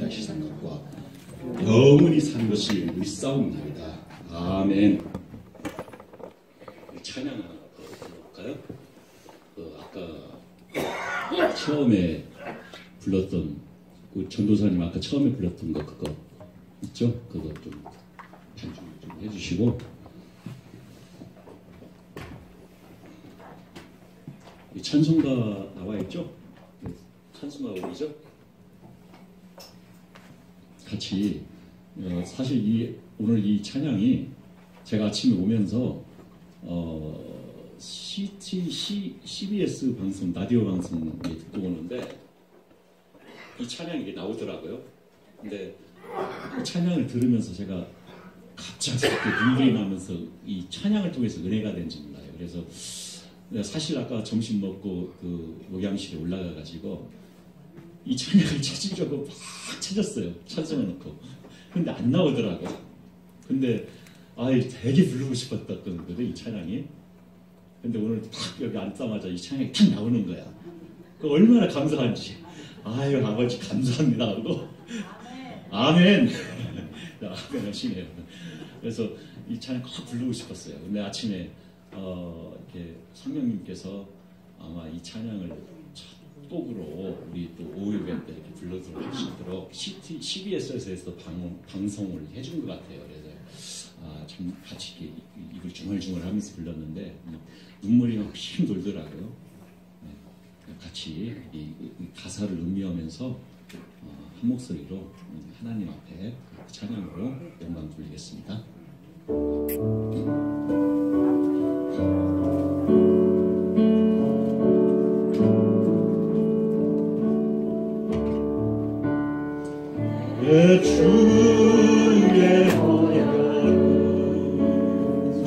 살리라 세상 것과 영원히 사는 것을 믿사옵나이다. 아멘. 찬양 하나 더 불러볼까요? 아까 처음에 불렀던 그 전도사님 아까 처음에 불렀던 거 그거 있죠? 그거 좀 반주 좀 해주시고 이 찬송가 나와 있죠? 찬송가 어디죠? 같이 사실 오늘 이 찬양이 제가 아침에 오면서 CBS 방송 라디오 방송에 듣고 오는데 이 찬양이 이게 나오더라고요. 근데 이 찬양을 들으면서 제가 갑자기 눈물이 나면서 이 찬양을 통해서 은혜가 된지 몰라요. 그래서 사실 아까 점심 먹고 그 목양실에 올라가 가지고 이 찬양을 찾으려고 막 찾았어요. 찬송해놓고. 근데 안 나오더라고요. 근데 되게 부르고 싶었던 거거든 이 찬양이. 근데 오늘 딱 여기 앉자마자 이 찬양이 딱 나오는 거야. 그 얼마나 감사한지. 아유 아버지 감사합니다 하고 아멘. 아멘 하시네요. 그래서 이 찬양 꼭 부르고 싶었어요. 근데 아침에 이렇게 성령님께서 아마 이 찬양을 첫 곡으로 우리 또 오후예배 때 이렇게 불러드릴 수 있도록 CBS에서 방송을 해준 것 같아요. 그래서 참 같이 이렇게 입을 중얼중얼하면서 불렀는데 눈물이 막 핑 돌더라고요. 네, 같이 이 가사를 음미하면서 한 목소리로 하나님 앞에 찬양으로 영광 돌리겠습니다. 내 주의 허락을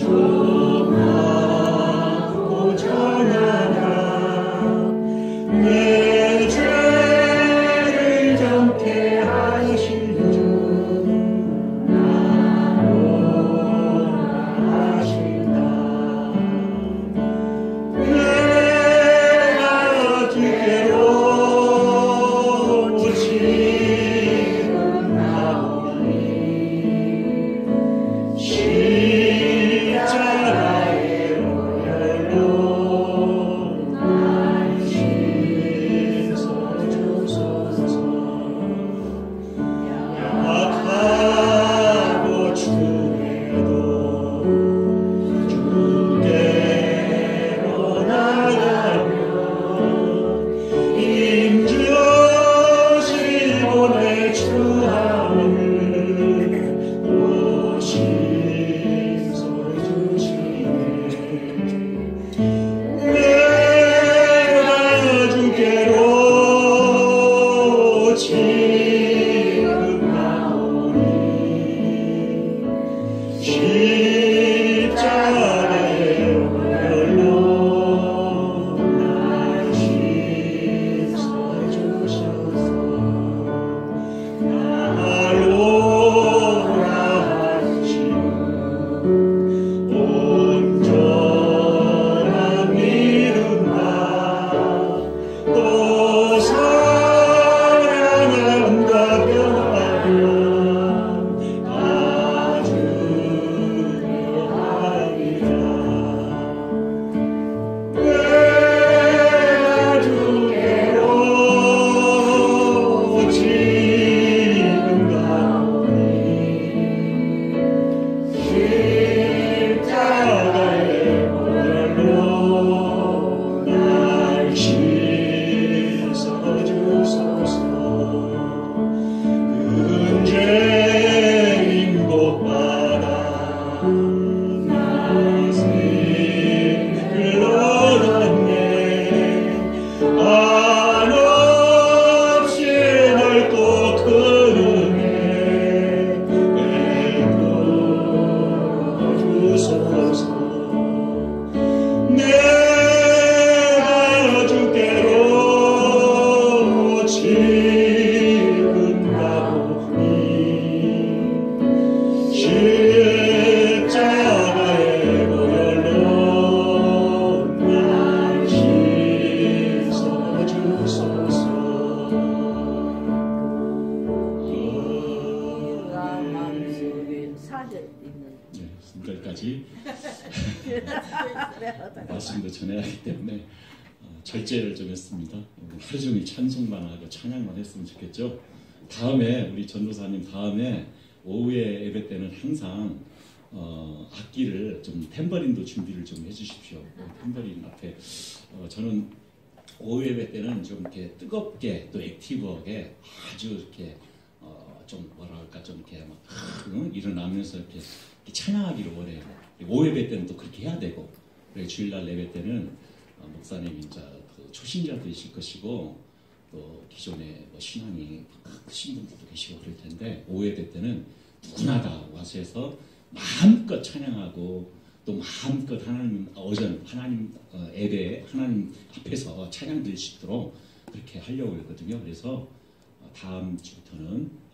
정하고 전하라. 내 죄를 정케 하실 주 나오라 하신다. 내가 주께로 사랑을 내일까지 말씀도 전해야 하기 때문에 절제를 좀 했습니다. 하루 종일 찬송만 하고 찬양만 했으면 좋겠죠. 다음에 우리 전도사님 다음에 오후에 예배 때는 항상 악기를 좀 탬버린도 준비를 좀 해주십시오. 탬버린 앞에 저는 오후 예배 때는 좀 이렇게 뜨겁게 또 액티브하게 아주 이렇게 좀 뭐랄까 좀 이렇게 막 일어나면서 이렇게 찬양하기를 원해요. 오후 예배 때는 또 그렇게 해야 되고, 그리고 주일날 예배 때는 목사님이 이제 그 초신자들이실 것이고 또 기존에 뭐 신앙이 크신 분들도 계시고 그럴 텐데 오후 예배 때는 누구나 다 와서 해서 마음껏 찬양하고 또 마음껏 하나님 하나님 예배 하나님 앞에서 찬양 드릴 수 있도록 그렇게 하려고 했거든요. 그래서 다음 주부터는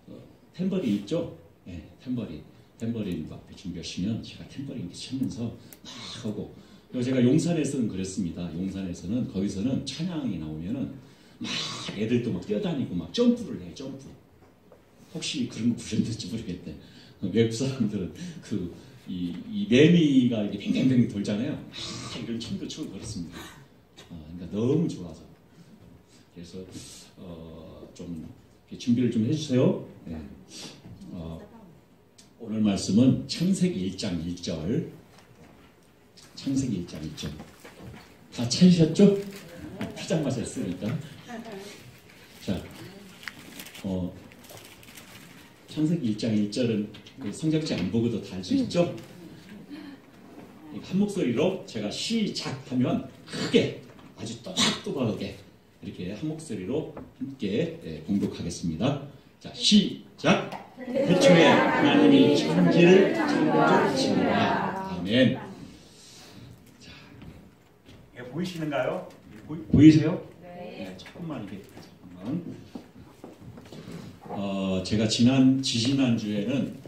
탬버린 있죠? 네, 탬버린 앞에 준비하시면 제가 탬버린 이렇게 치면서 막 하고, 그리고 제가 용산에서는 그랬습니다. 용산에서는 거기서는 찬양이 나오면은 막 애들도 막 뛰어다니고 막 점프를 해. 점프. 혹시 그런 거 보셨는지 모르겠네. 외국 사람들은 이 매미가 이렇게 뱅뱅뱅 돌잖아요. 이런 춤도 추고 그렇습니다. 그러니까 너무 좋아서. 그래서 좀 준비를 좀 해주세요. 네. 오늘 말씀은 창세기 1장 1절. 창세기 1장 1절. 다 찾으셨죠? 피장마사 했으니까. 자, 창세기 1장 1절은 성경책 안 보고도 다 알 수 있죠? 한 목소리로 제가 시작하면 크게 아주 또박또박하게 이렇게 한 목소리로 함께 공독하겠습니다. 자, 시작! 태초에 하나님이 천지를 창조하시니라. 아멘. 자, 보이시는가요? 보이세요? 네. 조금만 이게 잠깐만. 제가 지지난 주에는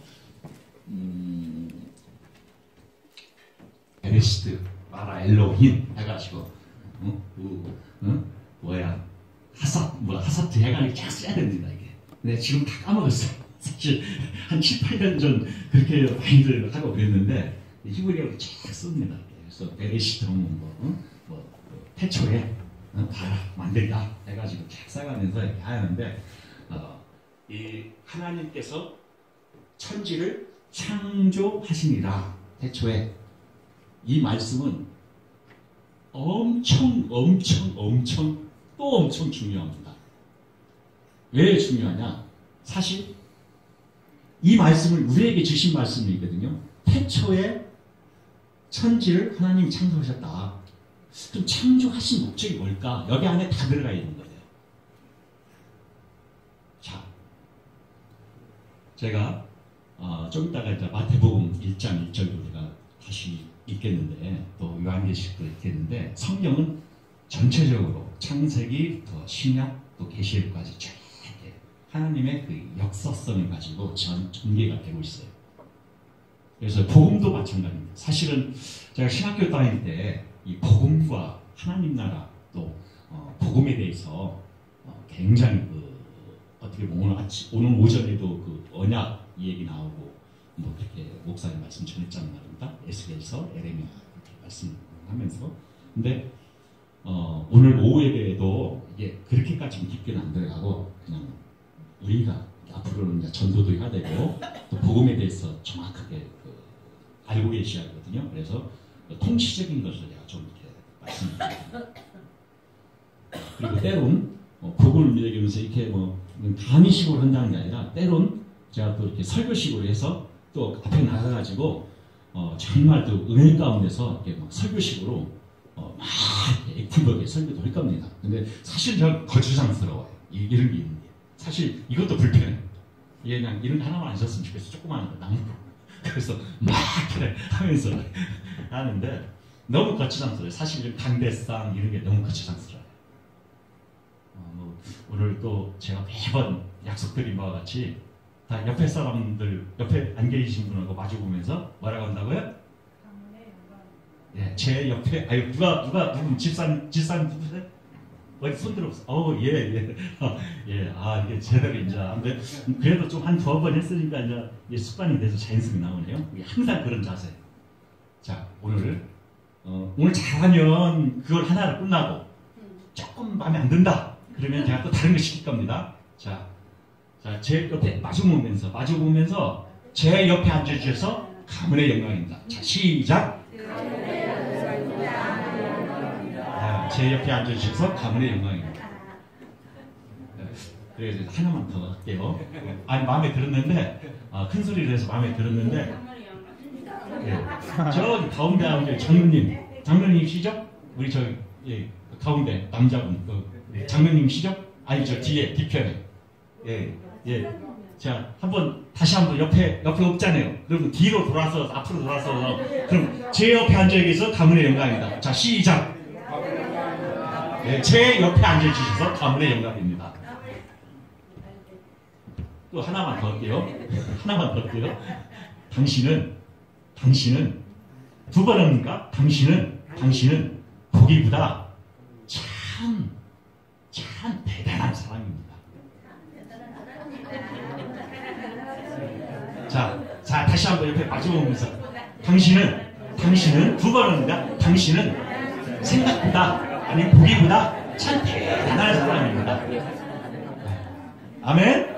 베레시트 마라 엘로힘 해가지고 하사트 해가지고 쫙 써야 됩니다 이게. 근데 지금 다 까먹었어요. 사실 한 7, 8년 전 그렇게 많이들 하고 그랬는데 히브리어로 쫙 씁니다. 그래서 베레시트 태초에 봐라 만들다 해가지고 쫙 써가면서 이렇게 하는데 이 하나님께서 천지를 창조하시니라. 태초에 이 말씀은 엄청 또 엄청 중요합니다. 왜 중요하냐? 사실 이 말씀을 우리에게 주신 말씀이거든요. 태초에 천지를 하나님이 창조하셨다. 그럼 창조하신 목적이 뭘까? 여기 안에 다 들어가 있는 거예요. 자, 제가 좀 이따가 이제 마태복음 1장 1절도 우리가 다시 읽겠는데 또 요한계시록도 읽겠는데 성경은 전체적으로 창세기부터 신약 또 계시록까지 쫙 하나님의 그 역사성을 가지고 전개가 되고 있어요. 그래서 복음도 마찬가지입니다. 사실은 제가 신학교 다닐 때 이 복음과 하나님 나라 또 복음에 대해서 굉장히 어떻게 보면 오늘 오전에도 그 언약 얘기 나오고 뭐 그렇게 목사님 말씀 전했잖아요 말입니다. 에스겔서, 에레미야 이렇게 말씀하면서 근데 오늘 오후 예배에도 이게 그렇게까지 깊게는 안 들어가고 그냥 우리가 앞으로는 이제 전도도 해야 되고 또 복음에 대해서 정확하게 알고 계셔야 하거든요. 그래서 통치적인 것을 제가 좀 이렇게 말씀드립니다. 그리고 때론 복음을 얘기하면서 이렇게 강의식으로 한다는 게 아니라 때론 제가 또 이렇게 설교식으로 해서 또 앞에 나가가지고 정말 또 은혜 가운데서 이렇게 막 설교식으로 막 액티브하게 설교도 할 겁니다. 근데 사실 저 거추장스러워요. 이런 게 있는 게. 사실 이것도 불편해요. 이게 그냥 이런 하나만 안 썼으면 좋겠어. 조그마한 거 나무로. 그래서 막 그래 하면서 하는데 너무 거추장스러워요. 사실 강대상 이런 게 너무 거추장스러워요. 오늘 또 제가 매번 약속드린 바와 같이 다 옆에 사람들, 옆에 앉아 계신 분하고 마주보면서 뭐라고 한다고요? 예, 제 옆에, 누구 집산 누구세요? 어디 손 들어보세요. 예. 이게 제대로 이제. 근데 그래도 좀 한 두어 번 했으니까 이제 습관이 돼서 자연스럽게 나오네요. 항상 그런 자세. 자, 오늘 잘하면 그걸 하나로 끝나고 조금 마음에 안 든다. 그러면 제가 또 다른 거 시킬 겁니다. 자, 제 옆에 마주보면서 제 옆에 앉아주셔서 가문의 영광입니다. 자, 시작. 제 옆에 앉아주셔서 가문의 영광입니다. 그래서 하나만 더 할게요. 아니, 마음에 들었는데, 큰 소리를 해서 마음에 들었는데, 저기 가운데 앉은 장로님이시죠? 우리 가운데 남자분, 장로님이시죠? 아니, 저 뒤에, 뒤편에. 자, 다시 한번 옆에 없잖아요. 그럼 뒤로 돌아서, 앞으로 돌아서, 그럼 제 옆에 앉아 계셔서 가문의 영광입니다. 자, 시작! 제 옆에 앉아주셔서 가문의 영광입니다. 또 하나만 더 할게요. 당신은 두 번 합니까? 당신은 보기보다 참 대단한 사람입니다. 자, 다시 한번 옆에 마주보면서 당신은 두 번 합니다. 당신은 생각보다 아니 보기보다 참 대단한 사람입니다. 아멘?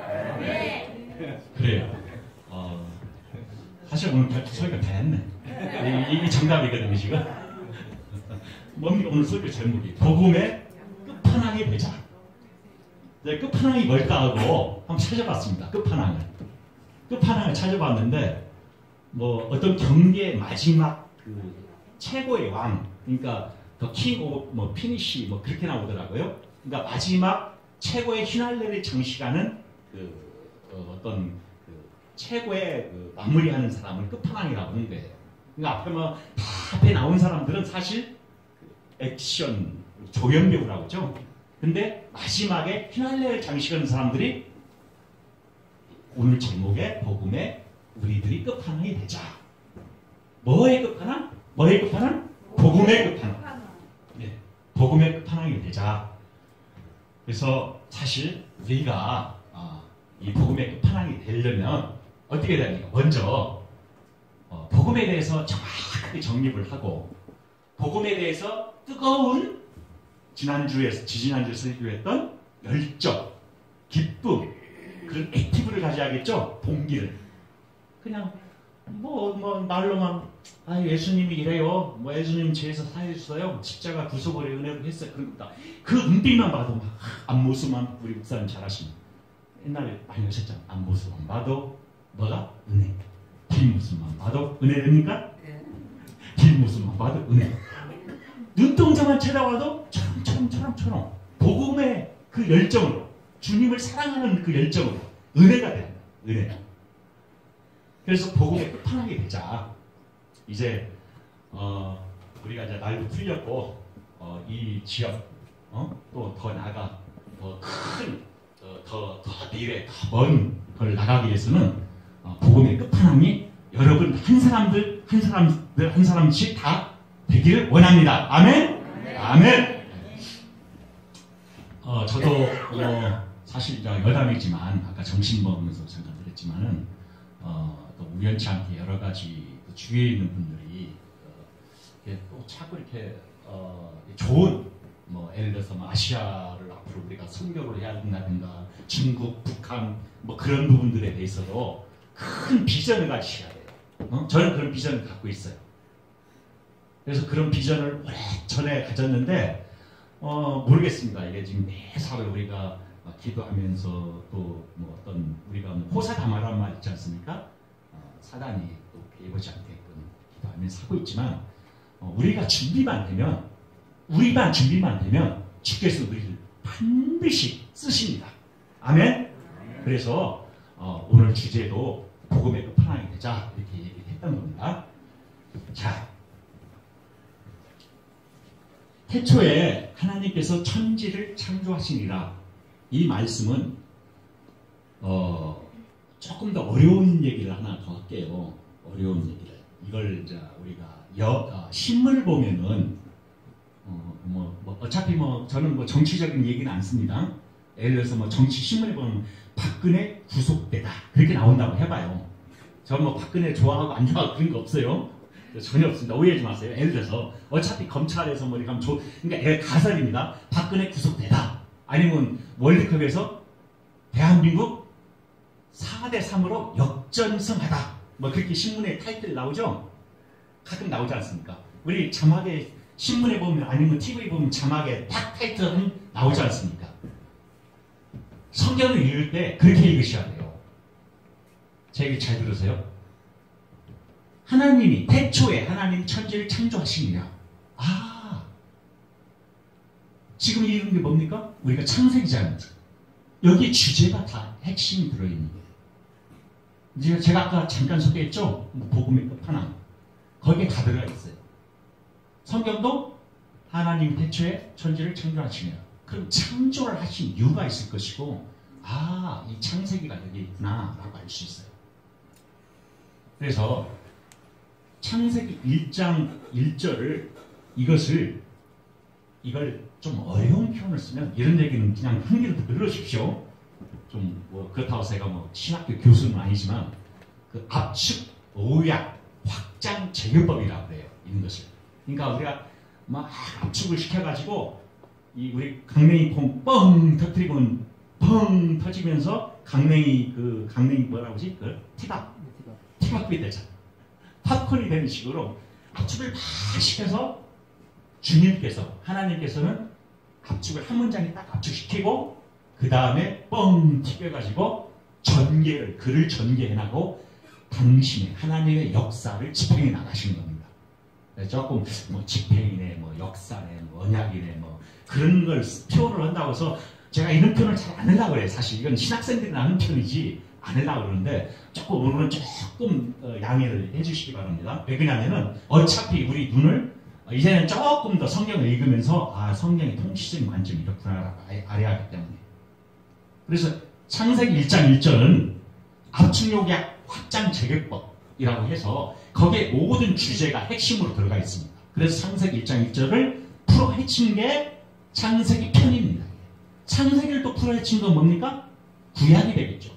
그래요. 사실 오늘 소리가 다 했네. 이게 정답이거든요, 지금. 뭡니까? 오늘 소리 제목이 복음의 끝판왕이 되자. 끝판왕이 뭘까 하고 한번 찾아봤습니다. 끝판왕을 찾아봤는데 어떤 경기의 마지막 최고의 왕, 그러니까 더 킹 오브 피니시 그렇게 나오더라고요. 그러니까 마지막 최고의 휘날레를 장식하는 어떤 최고의 마무리하는 사람을 끝판왕이라고 하는 거예요. 그러니까 앞에 나온 사람들은 사실 액션 조연배우라고 하죠. 근데 마지막에 휘날레를 장식하는 사람들이 오늘 제목의 복음에 우리들이 끝판왕이 되자. 뭐의 끝판왕? 복음의 끝판왕. 복음의 끝판왕이 되자. 그래서 사실 우리가 이 복음의 끝판왕이 되려면 어떻게 해야 됩니까? 먼저 복음에 대해서 정확하게 정립을 하고 복음에 대해서 뜨거운 지지난주에 설교했던 열정, 기쁨, 그런 액티브를 가져야겠죠? 동기를. 그냥 말로만 예수님이 이래요. 예수님 죄에서 사해주셨어요. 십자가 구속을 은혜로 했어요. 그럽니다. 그 눈빛만 봐도 앞모습만 우리 목사님 잘하십니다. 옛날에 많이 하셨잖아요. 앞모습만 봐도 뭐가? 은혜. 뒷모습만 봐도 은혜입니까? 뒷모습만 봐도 은혜. 눈동자만 쳐다봐도 처럼 복음의 그 열정으로 주님을 사랑하는 그 열정으로 은혜가 돼야 합니다. 은혜. 그래서 복음의 끝판왕이 되자. 이제 우리가 이제 날도 풀렸고 이 지역 또 더 나아가 더 큰 더 미래 더 먼 걸 나가기 위해서는 복음의 끝판왕이 여러분 한 사람씩 다 되기를 원합니다. 아멘? 아멘. 저도 사실 여담이지만 아까 점심 먹으면서 잠깐 드렸지만은 또 우연치 않게 여러 가지 주위에 있는 분들이 또 자꾸 이렇게 좋은 예를 들어서 아시아를 앞으로 우리가 선교를 해야 된다든가 중국, 북한 그런 부분들에 대해서도 큰 비전을 가지셔야 돼요. 저는 그런 비전을 갖고 있어요. 그래서 그런 비전을 오래전에 가졌는데 모르겠습니다. 이게 지금 매사를 우리가 기도하면서 또 어떤 우리가 호사다마란 말 있지 않습니까? 사단이 또 배보지 않게끔 기도하면서 하고 있지만 우리가 준비만 되면 주께서 우리를 반드시 쓰십니다. 아멘? 그래서 오늘 주제도 복음의 끝판왕이 되자 이렇게 얘기했던 겁니다. 자, 태초에 하나님께서 천지를 창조하시니라. 이 말씀은 조금 더 어려운 얘기를 하나 더 할게요. 어려운 얘기를. 이걸 이제 우리가 신문을 보면은 어차피 저는 정치적인 얘기는 안 씁니다. 예를 들어서 정치 신문에 보면 박근혜 구속되다 그렇게 나온다고 해봐요. 저 박근혜 좋아하고 안 좋아하고 그런 거 없어요. 전혀 없습니다. 오해하지 마세요. 예를 들어서 어차피 검찰에서 뭐 이렇게 하면 그러니까 가설입니다. 박근혜 구속되다. 아니면 월드컵에서 대한민국 4대3으로 역전승하다. 뭐 그렇게 신문에 타이틀이 나오죠? 가끔 나오지 않습니까? 우리 자막에 신문에 보면 아니면 TV에 보면 자막에 딱 타이틀은 나오지 않습니까? 성경을 읽을 때 그렇게 읽으셔야 돼요. 제 얘기 잘 들으세요. 하나님이 태초에 하나님 천지를 창조하시느냐. 아, 지금 읽은 게 뭡니까? 우리가 창세기잖아요. 여기 주제가 다 핵심이 들어있는 거예요. 이제 제가 아까 잠깐 소개했죠? 복음의 끝판왕. 거기에 다 들어가 있어요. 성경도 하나님 태초에 천지를 창조하시느냐. 그럼 창조를 하신 이유가 있을 것이고, 아, 이 창세기가 여기 있구나 라고 알 수 있어요. 그래서 창세기 1장 1절을 이걸 좀 어려운 표현을 쓰면 이런 얘기는 그냥 흥미를 들으십시오. 좀 뭐 그렇다고 제가 뭐 신학교 교수는 아니지만 그 압축, 오약, 확장, 제교법이라고 그래요. 이런 것을. 그러니까 우리가 막 압축을 시켜가지고 이 우리 강냉이 콩 뻥 터뜨리면 뻥 터지면서 강냉이 뭐라고 하지? 그 티박이 되잖아. 팝콘이 되는 식으로 압축을 막 시켜서 주님께서 하나님께서는 압축을 한 문장에 딱 압축시키고 그 다음에 뻥 튀겨가지고 글을 전개해나고 당신의 하나님의 역사를 집행해 나가시는 겁니다. 조금 뭐 집행이네, 뭐 역사네, 뭐 언약이네, 뭐 그런 걸 표현을 한다고 해서 제가 이런 표현을 잘 안 하려고 그래요. 사실 이건 신학생들이 하는 표현이지 안 하려고 그러는데 오늘은 조금 양해를 해주시기 바랍니다. 왜 그러냐면은 어차피 우리 눈을 이제는 조금 더 성경을 읽으면서 아, 성경의 통치적인 관점이 이렇구나라고 알아야 하기 때문에. 그래서 창세기 1장 1절은 압축요약 확장 제격법이라고 해서 거기에 모든 주제가 핵심으로 들어가 있습니다. 그래서 창세기 1장 1절을 풀어헤친 게 창세기 편입니다. 창세기를 또 풀어헤친 건 뭡니까? 구약이 되겠죠.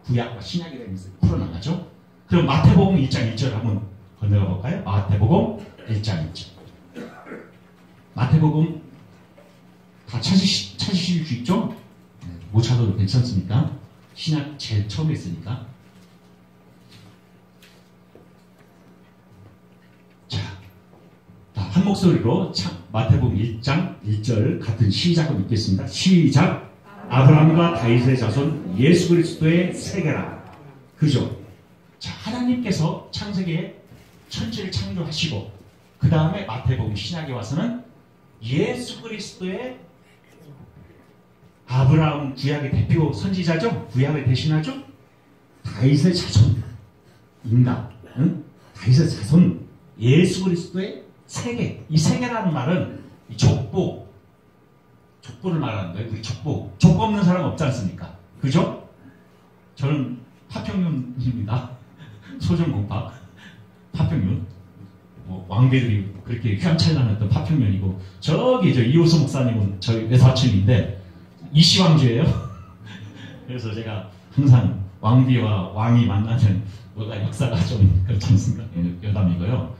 구약과 신약이 되면서 풀어나가죠. 그럼 마태복음 1장 1절 한번 건너가 볼까요? 마태복음 1장 1절. 마태복음 다 찾으실 수 있죠? 못 찾아도 괜찮습니까? 신약 제일 처음에 있으니까. 자, 한 목소리로 마태복음 1장 1절 같은 시작을 읽겠습니다. 시작! 아브라함과 다윗의 자손 예수 그리스도의 세계라. 그죠? 자, 하나님께서 창세기에 천지를 창조하시고 그 다음에 마태복음 신약에 와서는 예수 그리스도의 아브라함 구약의 대표 선지자죠? 구약을 대신하죠? 다윗의 자손 인간, 응? 다윗의 자손 예수 그리스도의 세계. 이 세계라는 말은 이 족보를 말하는 거예요. 우리 족보 없는 사람 없지 않습니까? 그죠? 저는 파평윤입니다. 소정공파 파평윤. 뭐 왕배들이 그렇게 휘황찬란했던 파평윤이고 저기 이호수 목사님은 저희 외사촌인데 이시왕조예요. 그래서 제가 항상 왕비와 왕이 만나는 뭐가 역사가 좀 그렇지 않습니까? 여담이고요.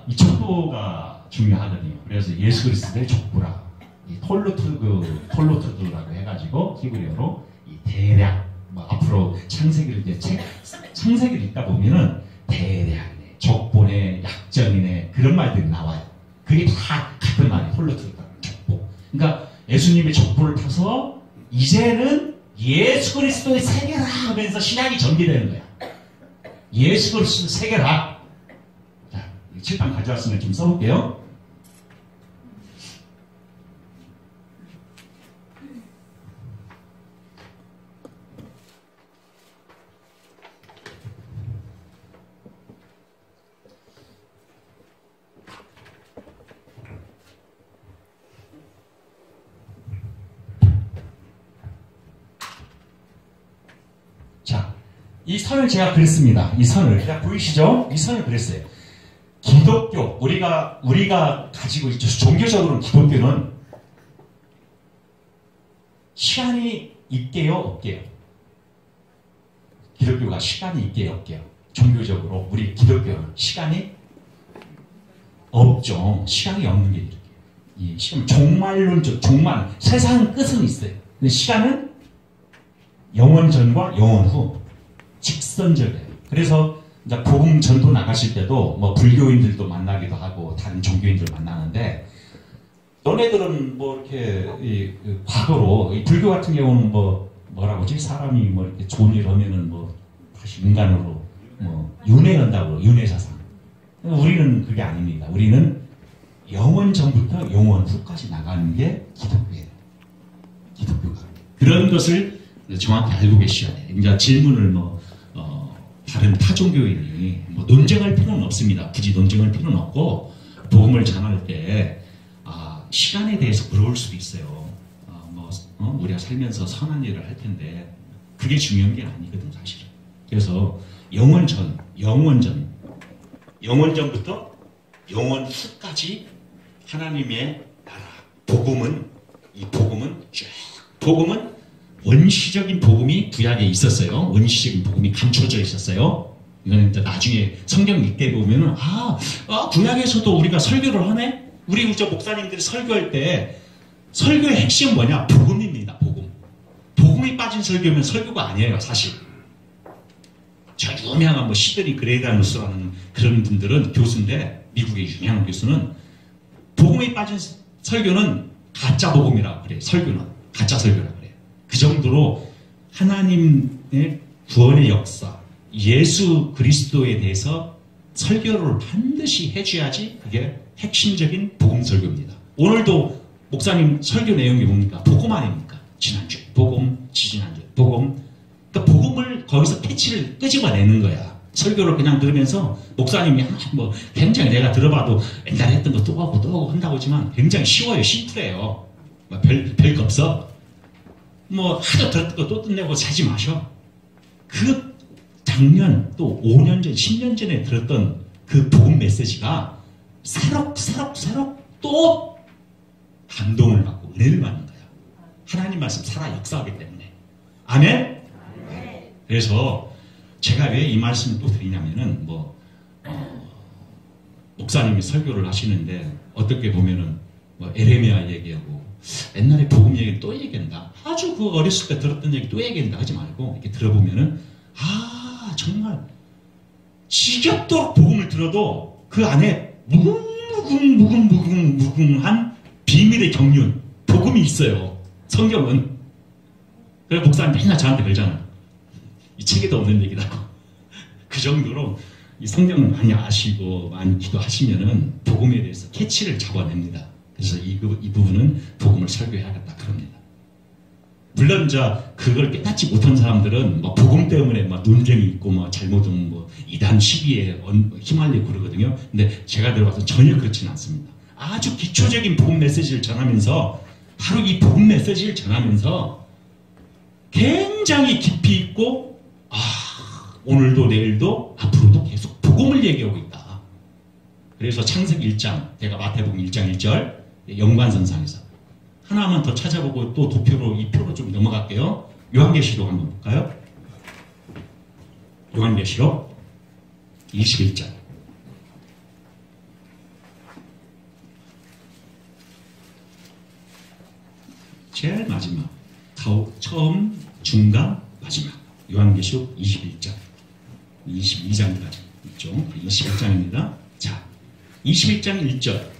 이 족보가 중요하거든요. 그래서 예수 그리스도의 족보라. 이 톨로트드라고 해가지고 히브리어로 이 대략 뭐 앞으로 창세기를 읽다 보면은 대략이네, 족보네, 약정이네 그런 말들이 나와요. 그게 다 같은 말이에요. 톨로트드라는 족보. 그러니까 예수님의 족보를 타서 이제는 예수 그리스도의 세계라 하면서 신약이 전개되는 거야. 예수 그리스도의 세계라. 자, 칠판 가져왔으면 좀 써볼게요. 이 선을 제가 그렸습니다. 이 선을. 그냥 보이시죠? 이 선을 그렸어요. 기독교, 우리가 가지고 있죠. 종교적으로는 기독교는 시간이 있게요, 없게요? 기독교가 시간이 있게요, 없게요? 종교적으로 우리 기독교는 시간이 없죠. 시간이 없는 게 이렇게. 이 시간 종말론적 종말 세상 끝은 있어요. 근데 시간은 영원 전과 영원 후 직선적이에요. 그래서 이제 복음 전도 나가실 때도 뭐 불교인들도 만나기도 하고 다른 종교인들 만나는데 너네들은 뭐 이렇게 과거로 이 불교 같은 경우는 뭐라고 하지? 사람이 뭐 이렇게 좋은 일 하면은 뭐 다시 인간으로 뭐 윤회한다고 윤회사상. 우리는 그게 아닙니다. 우리는 영원 전부터 영원 후까지 나가는 게 기독교예요. 기독교가 그런 것을 정확히 알고 계셔야 돼요. 이제 질문을 다른 타종교인이 논쟁할 필요는 없습니다. 굳이 논쟁할 필요는 없고 복음을 전할 때 시간에 대해서 물어볼 수도 있어요. 우리가 살면서 선한 일을 할 텐데 그게 중요한 게 아니거든 사실은. 그래서 영원 전부터 영원 후까지 하나님의 나라 복음은 원시적인 복음이 구약에 있었어요. 원시적인 복음이 감춰져 있었어요. 이거는 이제 나중에 성경 읽게 보면은 구약에서도 우리가 설교를 하네. 우리 목사님들이 설교할 때 설교의 핵심은 뭐냐? 복음입니다. 복음이 빠진 설교면 설교가 아니에요, 사실. 저 유명한 시드니 그레이다누스라는 그런 분들은 교수인데, 미국의 유명한 교수는 복음이 빠진 설교는 가짜 복음이라고 그래요. 설교는 가짜 설교라고 그래요. 그 정도로 하나님의 구원의 역사, 예수 그리스도에 대해서 설교를 반드시 해줘야지 그게 핵심적인 복음 설교입니다. 오늘도 목사님 설교 내용이 뭡니까? 복음 아닙니까? 지난주 복음, 지지난주 복음. 그러니까 복음을 거기서 패치를 끄집어내는 거야. 설교를 그냥 들으면서 목사님이 굉장히 내가 들어봐도 옛날에 했던 거 또 하고 한다고 하지만 굉장히 쉬워요. 심플해요. 별거 없어. 하도 들었던 거 또 끝내고 사지 마셔. 그 작년 또 5년 전, 10년 전에 들었던 그 복음 메시지가 새록 또 감동을 받고 은혜를 받는 거야. 하나님 말씀 살아 역사하기 때문에. 아멘? 그래서 제가 왜 이 말씀을 또 드리냐면은 목사님이 설교를 하시는데 어떻게 보면은 에레미야 얘기하고 옛날에 복음 얘기 또 얘기한다. 아주 그 어렸을 때 들었던 얘기 또 얘기한다 하지 말고 이렇게 들어보면은 정말 지겹도록 복음을 들어도 그 안에 무궁무궁한 비밀의 경륜 복음이 있어요. 성경은. 그래서 목사님 맨날 저한테 그러잖아요. 이 책에도 없는 얘기라고. 그 정도로 이 성경을 많이 아시고 많이 기도하시면은 복음에 대해서 캐치를 잡아냅니다. 그래서 이 부분은 복음을 설교해야겠다 그럽니다. 물론 그걸 깨닫지 못한 사람들은 복음 때문에 논쟁이 있고 잘못은 이단 시기에 휘말리고 그러거든요. 근데 제가 들어봐서 전혀 그렇지는 않습니다. 아주 기초적인 복음 메시지를 전하면서 바로 이 복음 메시지를 전하면서 굉장히 깊이 있고 오늘도 내일도 앞으로도 계속 복음을 얘기하고 있다. 그래서 창세기 1장, 제가 마태복음 1장 1절 연관선상에서 하나만 더 찾아보고 또 도표로 이 표로 좀 넘어갈게요. 요한계시록 한번 볼까요? 요한계시록 21장 제일 마지막 처음, 중간, 마지막 요한계시록 21장 22장까지 있죠. 21장입니다. 자, 21장 1절.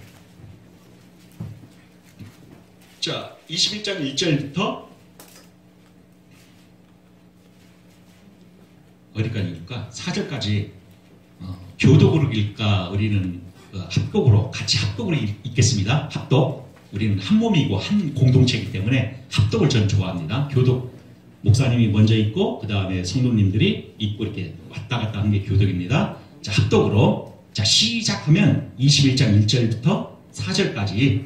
자, 21장 1절부터 어디까지 읽을까? 4절까지 교독으로 읽을까? 우리는 합독으로 같이 합독으로 읽겠습니다. 합독. 우리는 한 몸이고 한 공동체이기 때문에 합독을 저는 좋아합니다. 교독 목사님이 먼저 읽고 그 다음에 성도님들이 읽고 이렇게 왔다 갔다 하는 게 교독입니다. 자, 합독으로 자 시작하면 21장 1절부터 4절까지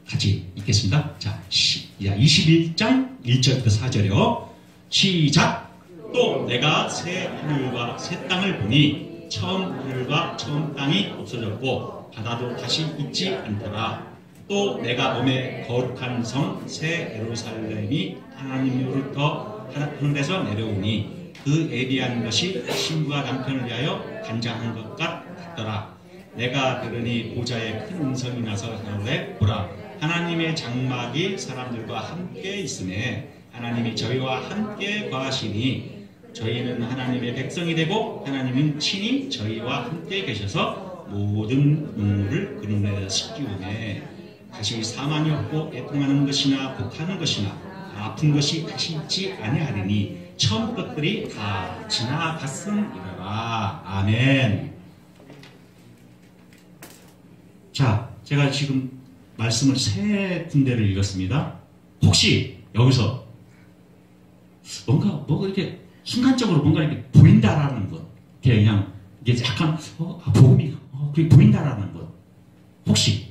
같이 읽겠습니다. 자, 21장 1절부터 4절이요. 시작! 또 내가 새 하늘과 새 땅을 보니 처음 하늘과 처음 땅이 없어졌고 바다도 다시 있지 않더라. 또 내가 몸에 거룩한 성 새 예루살렘이 하나님으로부터 하늘에서 내려오니 그 예비한 것이 신부가 남편을 위하여 간장한 것 같더라. 내가 들으니 보좌에 큰 음성이 나서 하노래 보라 하나님의 장막이 사람들과 함께 있으매 하나님이 저희와 함께 거하시니 저희는 하나님의 백성이 되고 하나님은 친히 저희와 함께 계셔서 모든 눈물을 그 눈에 씻기우매 다시 사망이 없고 애통하는 것이나 곡하는 것이나 아픈 것이 다시 있지 아니하리니 처음 것들이 다 지나갔음이라. 아멘. 자, 제가 지금 말씀을 세 군데를 읽었습니다. 혹시 여기서 뭐가 이렇게 순간적으로 뭔가 이렇게 보인다라는 것, 그냥 이게 약간 복음이 그게 보인다라는 것, 혹시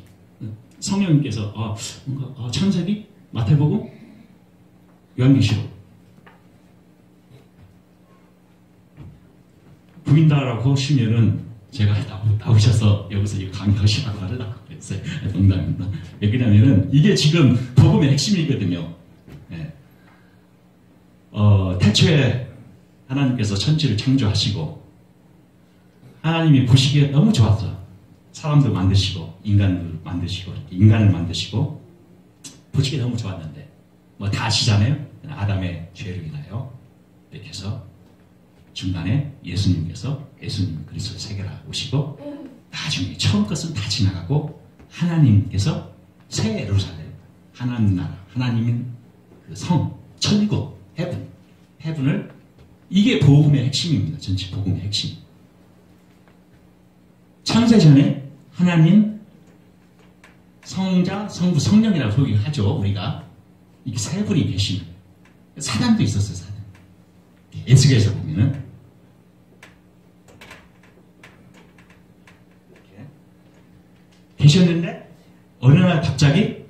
성령님께서 뭔가 창세기, 마태복음, 요한계시록 보인다라고 하시면은 제가 나오셔서 여기서 이 강의하시라고 하려고 그랬어요. 농담입니다. 왜냐면은 이게 지금 복음의 핵심이거든요. 네. 태초에 하나님께서 천지를 창조하시고 하나님이 보시기에 너무 좋았어. 사람도 만드시고 인간을 만드시고 보시기에 너무 좋았는데 뭐 다 아시잖아요. 아담의 죄로 인하여 이렇게 해서 중간에 예수님 그리스도 세계라 오시고 나중에 처음 것은 다 지나가고 하나님께서 새 예루살렘 하나님 나라 하나님인 그 성 천국 헤븐을 이게 복음의 핵심입니다. 전체 복음의 핵심. 창세전에 하나님 성자 성부 성령이라고 소개하죠. 우리가 이게 세 분이 계시는 사단도 있었어요. 사단. 에스겔에서 보면은 이렇게 계셨는데 어느 날 갑자기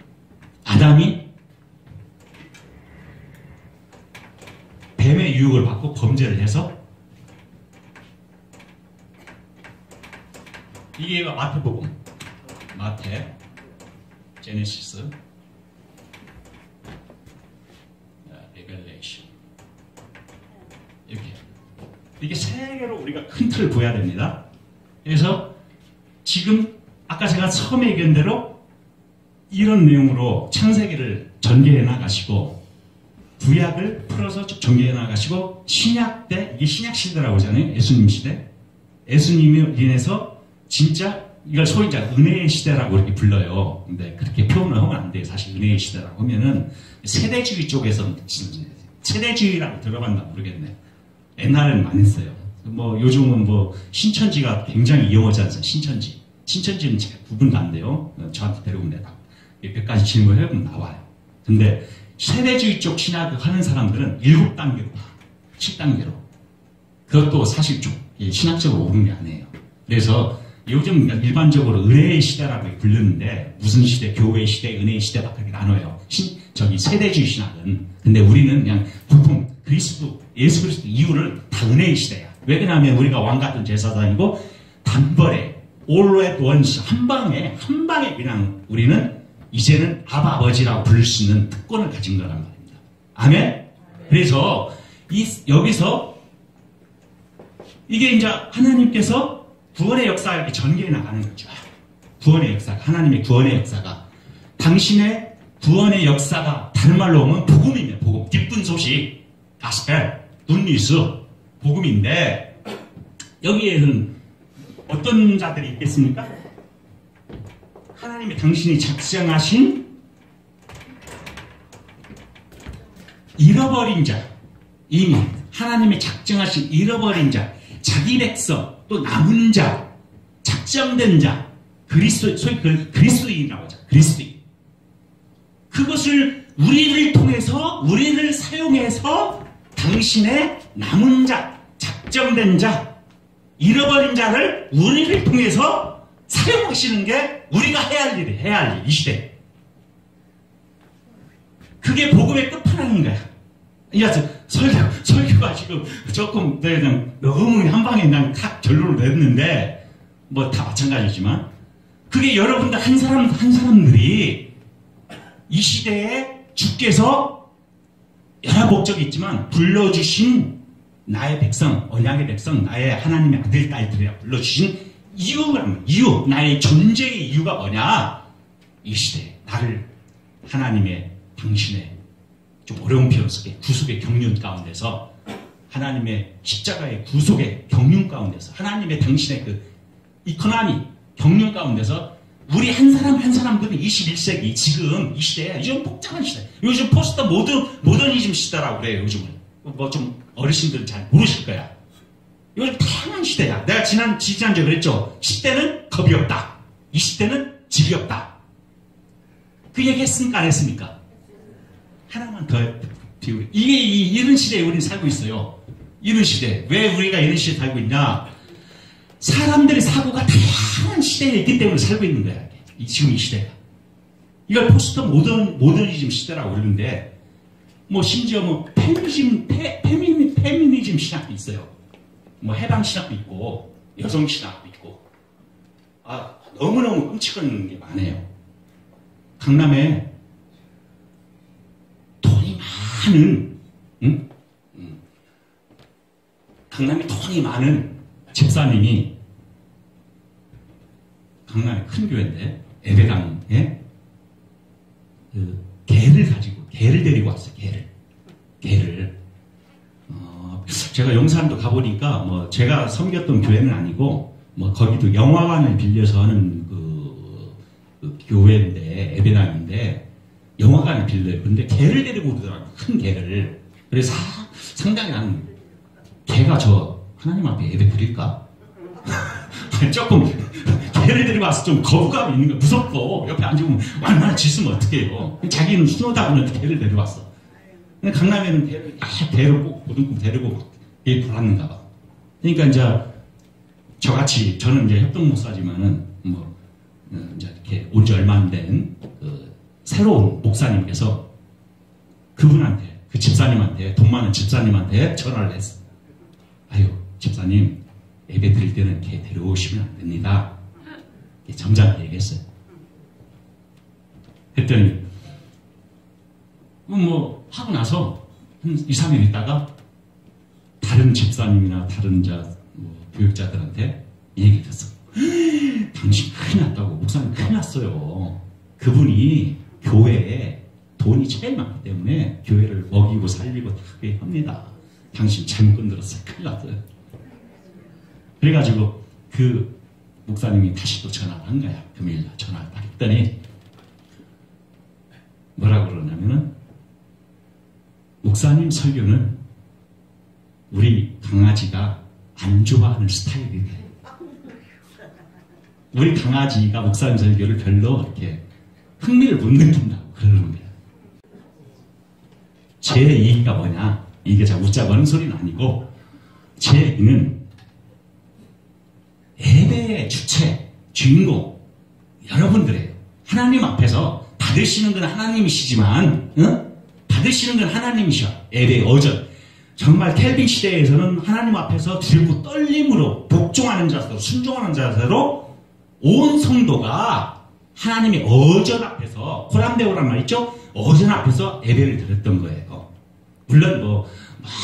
아담이 뱀의 유혹을 받고 범죄를 해서 이게 마태복음 마태 제네시스 레벨레이션 이게 세 개로 우리가 큰 틀을 보여야 됩니다. 그래서 지금 아까 제가 처음에 얘기한 대로 이런 내용으로 창세기를 전개해 나가시고 구약을 풀어서 쭉 전개해 나가시고 신약 때 이게 신약 시대라고 하잖아요. 예수님 시대. 예수님으로 인해서 진짜 이걸 소위 이제 은혜의 시대라고 이렇게 불러요. 근데 그렇게 표현을 하면 안 돼요. 사실 은혜의 시대라고 하면은 세대주의 쪽에서 세대주의라고 들어봤나 모르겠네. 옛날에는 많이 했어요. 뭐 요즘은 뭐 신천지가 굉장히 이용하지 않습니까? 신천지는 제가 구분도 안 돼요. 저한테 데려오면 몇 가지 질문을 해보면 나와요. 근데 세대주의 쪽 신학을 하는 사람들은 7단계로 7단계로 그것도 사실 좀 신학적으로 옳은 게 아니에요. 그래서 요즘 일반적으로 은혜의 시대라고 부르는데 무슨 시대? 교회의 시대, 은혜의 시대 막 그렇게 나눠요. 세대주의 신학은. 근데 우리는 그냥 보통 예수 그리스도 이후를 다 은혜의 시대야. 왜냐하면 우리가 왕 같은 제사장이고 단번에 all at once 한 방에 그냥 우리는 이제는 아버지라고 부를 수 있는 특권을 가진 거란 말입니다. 아멘? 그래서 여기서 이게 이제 하나님께서 구원의 역사가 이렇게 전개해 나가는 거죠. 구원의 역사, 하나님의 구원의 역사가 당신의 구원의 역사가 다른 말로 하면 복음입니다. 복음, 기쁜 소식, 가스펠, 굿뉴스, 복음인데 여기에는 어떤 자들이 있겠습니까? 하나님이 당신이 작정하신 잃어버린 자, 이미 하나님이 작정하신 잃어버린 자, 자기 백성, 또 남은 자, 작정된 자, 소위 그리스도인이라고 하죠. 그리스도인. 그것을 우리를 통해서, 우리를 사용해서 당신의 남은 자, 작정된 자, 잃어버린 자를 우리를 통해서 사용하시는 게 우리가 해야 할 일, 이 시대. 그게 복음의 끝판왕인 거야. 설교가 지금 조금 그냥 너무 한 방에 그냥 탁 결론을 냈는데 뭐 다 마찬가지지만 그게 여러분들 한 사람들이 이 시대에 주께서 여러 목적이 있지만 불러주신 나의 백성, 언약의 백성, 나의 하나님의 아들, 딸들이라 불러주신 이유, 나의 존재의 이유가 뭐냐? 이 시대에 나를 하나님의, 당신의 좀 어려운 표현 속에 구속의 경륜 가운데서, 하나님의 십자가의 구속의 경륜 가운데서, 하나님의 당신의 그 이코노미 경륜 가운데서 우리 한 사람 한 사람들은 21세기 지금 이 시대에 요즘 복잡한 시대, 요즘 포스트 모더니즘 시대라고 그래요. 요즘은 뭐 좀 어르신들은 잘 모르실 거야. 요즘 다양한 시대야. 내가 지난주에 그랬죠. 10대는 겁이 없다, 20대는 집이 없다. 그 얘기 했습니까? 안 했습니까? 하나만 더 비우래. 이런 시대에 우리는 살고 있어요. 이런 시대. 왜 우리가 이런 시대에 살고 있냐? 사람들의 사고가 다양한 시대에 있기 때문에 살고 있는 거야. 지금 이 시대가. 이걸 포스트 모더니즘 시대라고 그러는데, 뭐 심지어 뭐 페미니즘 신학도 있어요. 뭐 해방 신학도 있고 여성 신학도 있고, 너무너무 끔찍한 게 많아요. 강남에 돈이 많은, 강남에 돈이 많은 집사님이, 강남의 큰 교회인데 예배당에 개를 데리고 왔어요. 개를. 제가 용산도 가보니까 뭐 제가 섬겼던 교회는 아니고 뭐 거기도 영화관을 빌려서 하는 그 교회인데, 예배당인데 영화관을 빌려요. 근데 개를 데리고 오더라고요. 큰 개를. 그래서 상당히 나는 개가 저 하나님 앞에 예배 드릴까? 조금 개를 데리고 와서 좀 거부감이 있는 거, 무섭고 옆에 앉으면 얼마나 짖으면 어떡해요. 자기는 순하다고 하는데 개를 데려왔어. 근데 강남에는 개를 데리고 고등국 데리고 돌았는가 봐. 그러니까 이제 저같이, 저는 이제 협동 목사지만은 뭐 이제 이렇게 온 지 얼마 안 된 새로운 목사님께서 그분한테, 그 집사님한테, 돈 많은 집사님한테 전화를 했어. 아유, 집사님, 예배 드릴 때는 개 데려오시면 안 됩니다. 점잖게 얘기했어요. 했더니 뭐 하고 나서 한 2, 3일 있다가 다른 집사님이나 다른 뭐 교육자들한테 얘기 됐어. 당신 큰일 났다고, 목사님 큰일 났어요. 그분이 교회에 돈이 제일 많기 때문에 교회를 먹이고 살리고 다 그렇게 합니다. 당신 잘못 건드렸어요. 큰일 났어요. 그래가지고 그 목사님이 다시 또 전화를 한 거야. 금요일날 전화를 딱 했더니 뭐라고 그러냐면은, 목사님 설교는 우리 강아지가 안 좋아하는 스타일이래. 우리 강아지가 목사님 설교를 별로 이렇게 흥미를 못 느낀다고 그러는 거야. 제 얘기가 뭐냐, 이게 자 웃자고 소리는 아니고, 제 얘기는 예배의 주체, 주인공 여러분들이에요. 하나님 앞에서 받으시는 건 하나님이시지만, 받으시는 건 하나님이셔. 예배의 어전. 정말 켈빈 시대에서는 하나님 앞에서 들고 떨림으로 복종하는 자세로, 순종하는 자세로 온 성도가 하나님의 어전 앞에서, 코람데오란 말 있죠? 어전 앞에서 예배를 드렸던 거예요. 물론 뭐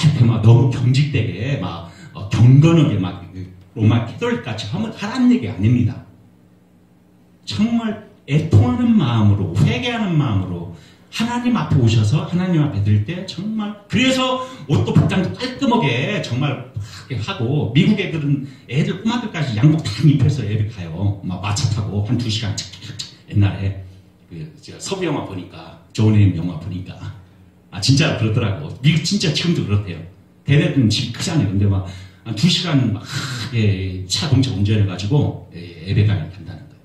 이렇게 막 너무 경직되게 막 경건하게 막 로마 캐톨릭 같이 하라는 얘기 아닙니다. 정말 애통하는 마음으로, 회개하는 마음으로 하나님 앞에 오셔서 하나님 앞에 들 때 정말, 그래서 옷도 복장도 깔끔하게 정말 하고, 미국 애들은 애들 꼬마들까지 양복 다 입혀서 예배 가요. 막 마차 타고 한 2시간 옛날에 서부 영화 보니까, 조은의 영화 보니까 진짜 그렇더라고. 미국 진짜 지금도 그렇대요. 걔네들은 집이 크잖아요. 근데 막 2시간 막 자동차 운전해가지고 예배당에 간다는 거예요.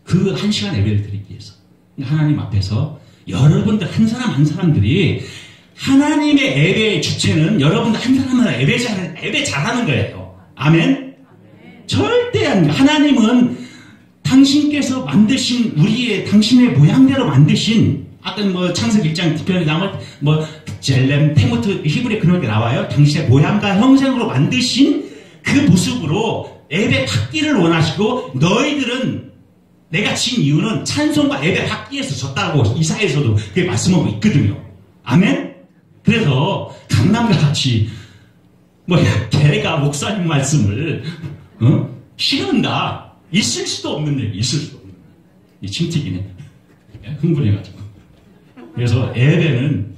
그 1시간 예배를 드리기 위해서. 하나님 앞에서 여러분들 한 사람 한 사람들이, 하나님의 예배의 주체는 여러분들 한 사람마다 예배 잘하는 거예요. 아멘? 절대 안 돼요. 하나님은 당신께서 만드신, 당신의 모양대로 만드신, 아까 뭐 창세기 1장 9편에 나오면 뭐 젤렘, 테모트, 히브리 그런 게 나와요. 당신의 모양과 형상으로 만드신 그 모습으로 예배 받기를 원하시고, 너희들은 내가 진 이유는 찬송과 예배 받기 위해서 졌다고 이사야에서도 그게 말씀하고 있거든요. 아멘? 그래서 강남과 같이 뭐 걔가 목사님 말씀을 싫어한다. 있을 수도 없는 얘기, 있을 수도 없는 얘기. 이 침튀기네. 흥분해가지고. 그래서 예배는